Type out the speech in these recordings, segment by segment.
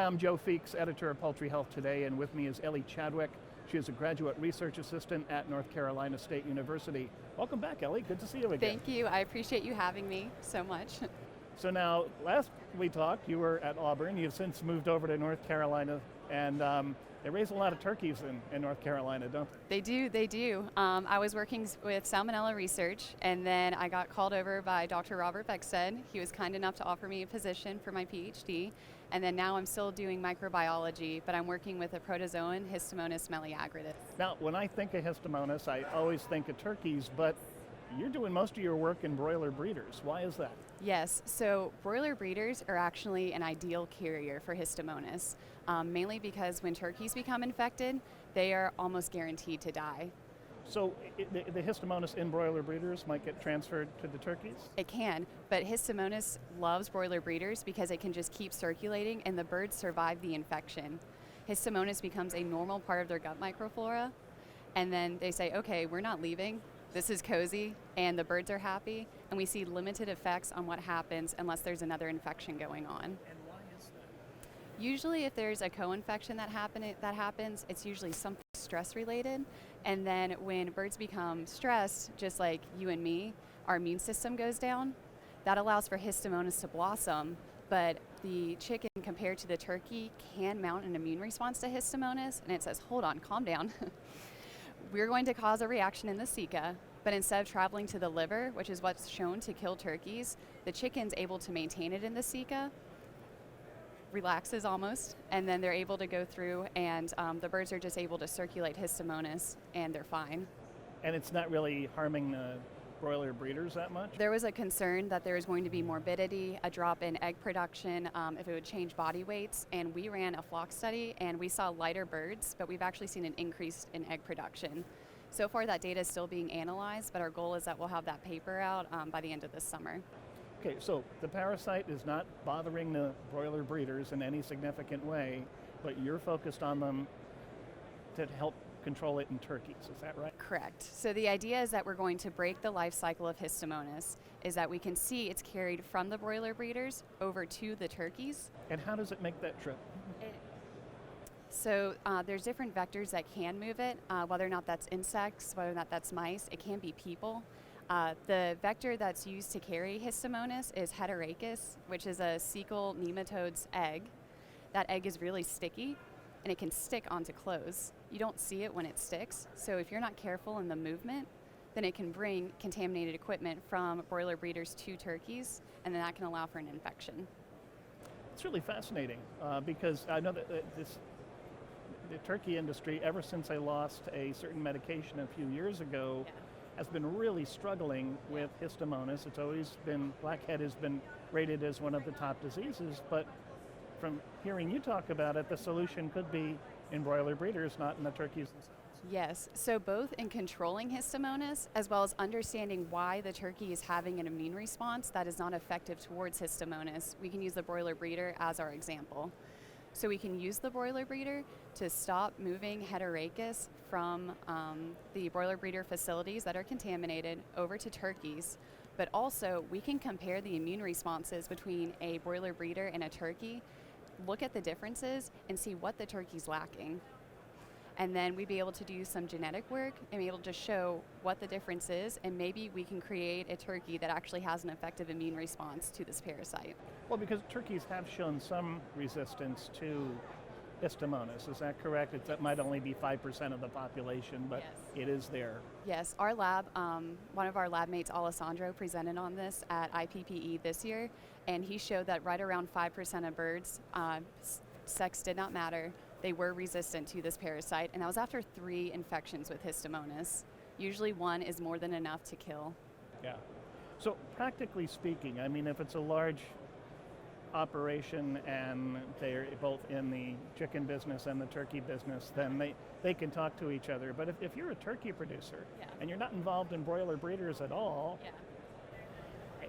Hi, I'm Joe Feeks, editor of Poultry Health Today, and with me is Elle Chadwick. She is a graduate research assistant at North Carolina State University. Welcome back, Elle. Good to see you again. Thank you. I appreciate you having me so much. So now, last we talked, you were at Auburn. You've since moved over to North Carolina, and they raise a lot of turkeys in North Carolina, don't they? They do. I was working with salmonella research, and then I got called over by Dr. Robert Beckstead. He was kind enough to offer me a position for my PhD, and then now I'm still doing microbiology, but I'm working with a protozoan, Histomonas meleagritis. Now, when I think of Histomonas, I always think of turkeys, but you're doing most of your work in broiler breeders. Why is that? Yes, so broiler breeders are actually an ideal carrier for Histomonas, mainly because when turkeys become infected, they are almost guaranteed to die. So the Histomonas in broiler breeders might get transferred to the turkeys? It can, but Histomonas loves broiler breeders because it can just keep circulating and the birds survive the infection. Histomonas becomes a normal part of their gut microflora, and then they say, okay, we're not leaving. This is cozy, and the birds are happy, and we see limited effects on what happens unless there's another infection going on. And why is that? Usually if there's a co-infection that happens, it's usually something stress-related, and then when birds become stressed, just like you and me, our immune system goes down. That allows for Histomonas to blossom, but the chicken compared to the turkey can mount an immune response to Histomonas, and it says, hold on, calm down. We're going to cause a reaction in the ceca, but instead of traveling to the liver, which is what's shown to kill turkeys, the chicken's able to maintain it in the ceca, relaxes almost, and then they're able to go through, and the birds are just able to circulate Histomonas, and they're fine. And it's not really harming the broiler breeders that much? There was a concern that there was going to be morbidity, a drop in egg production, if it would change body weights, and we ran a flock study and we saw lighter birds, but we've actually seen an increase in egg production. So far that data is still being analyzed, but our goal is that we'll have that paper out by the end of this summer. Okay, so the parasite is not bothering the broiler breeders in any significant way, but you're focused on them to help control it in turkeys, is that right? Correct. So the idea is that we're going to break the life cycle of Histomonas, is that we can see it's carried from the broiler breeders over to the turkeys. And how does it make that trip? So there's different vectors that can move it, whether or not that's insects, whether or not that's mice, it can be people. The vector that's used to carry Histomonas is Heterachus, which is a cecal nematode's egg. That egg is really sticky, and it can stick onto clothes. You don't see it when it sticks, so if you're not careful in the movement, then it can bring contaminated equipment from broiler breeders to turkeys, and then that can allow for an infection. It's really fascinating because I know that the turkey industry, ever since they lost a certain medication a few years ago, has been really struggling with Histomonas. It's always been, blackhead has been rated as one of the top diseases, but from hearing you talk about it, the solution could be in broiler breeders, not in the turkeys themselves. Yes, so both in controlling Histomonas as well as understanding why the turkey is having an immune response that is not effective towards Histomonas, we can use the broiler breeder as our example. So we can use the broiler breeder to stop moving Heterachus from the broiler breeder facilities that are contaminated over to turkeys, but also we can compare the immune responses between a broiler breeder and a turkey, look at the differences and see what the turkey's lacking. And then we'd be able to do some genetic work and be able to show what the difference is, and maybe we can create a turkey that actually has an effective immune response to this parasite. Well, because turkeys have shown some resistance to Histomonas, is that correct? That might only be 5% of the population, but yes, it is there. Yes, our lab, one of our lab mates, Alessandro, presented on this at IPPE this year, and he showed that right around 5% of birds, sex did not matter, they were resistant to this parasite, and that was after 3 infections with Histomonas. Usually 1 is more than enough to kill. Yeah. So practically speaking, I mean, if it's a large operation and they're both in the chicken business and the turkey business, then they can talk to each other. But if you're a turkey producer and you're not involved in broiler breeders at all,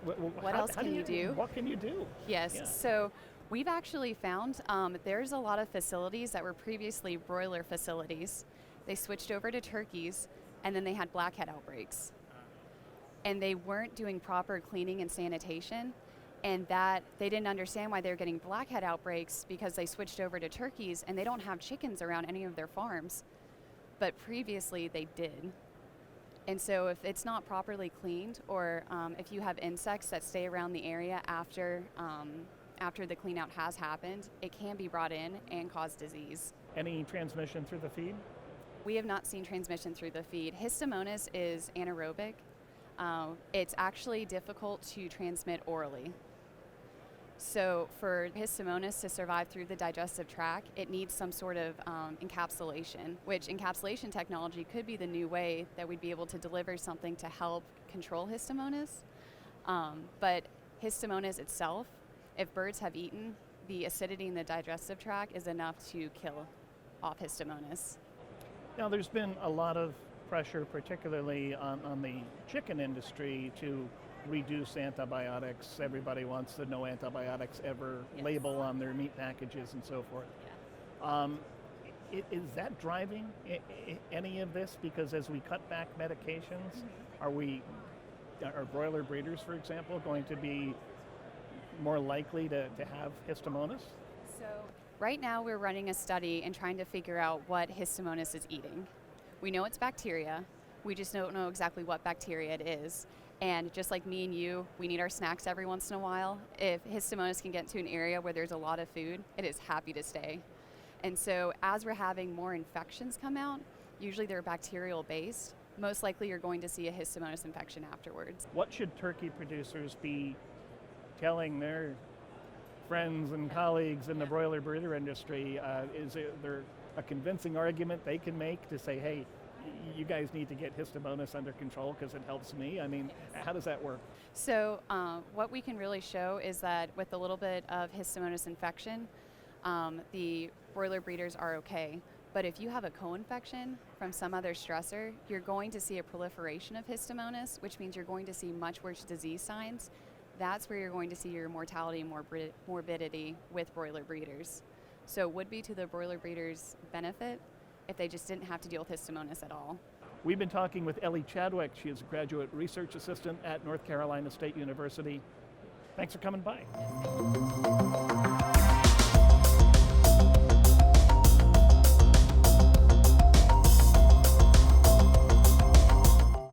what else can you do? What can you do? Yes, so we've actually found there's a lot of facilities that were previously broiler facilities. They switched over to turkeys, and then they had blackhead outbreaks. And they weren't doing proper cleaning and sanitation, and that they didn't understand why they were getting blackhead outbreaks because they switched over to turkeys and they don't have chickens around any of their farms. But previously they did. And so if it's not properly cleaned, or if you have insects that stay around the area after the clean out has happened, it can be brought in and cause disease. Any transmission through the feed? We have not seen transmission through the feed. Histomonas is anaerobic. It's actually difficult to transmit orally. So for Histomonas to survive through the digestive tract, it needs some sort of encapsulation, which encapsulation technology could be the new way that we'd be able to deliver something to help control Histomonas. But Histomonas itself, if birds have eaten, the acidity in the digestive tract is enough to kill off Histomonas. Now, there's been a lot of pressure, particularly on the chicken industry, to reduce antibiotics. Everybody wants the no antibiotics ever label on their meat packages and so forth. Is that driving any of this? Because as we cut back medications, are broiler breeders, for example, going to be more likely to have Histomonas? So right now we're running a study and trying to figure out what Histomonas is eating. We know it's bacteria. We just don't know exactly what bacteria it is. And just like me and you, we need our snacks every once in a while. If Histomonas can get to an area where there's a lot of food, it is happy to stay. And so as we're having more infections come out, usually they're bacterial based, most likely you're going to see a Histomonas infection afterwards. What should turkey producers be telling their friends and colleagues in the broiler breeder industry? Is there a convincing argument they can make to say, hey, you guys need to get Histomonas under control because it helps me? I mean, how does that work? So what we can really show is that with a little bit of Histomonas infection, the broiler breeders are okay. But if you have a co-infection from some other stressor, you're going to see a proliferation of Histomonas, which means you're going to see much worse disease signs. That's where you're going to see your mortality and morbidity with broiler breeders. So it would be to the broiler breeders' benefit if they just didn't have to deal with Histomonas at all. We've been talking with Elle Chadwick. She is a graduate research assistant at North Carolina State University. Thanks for coming by.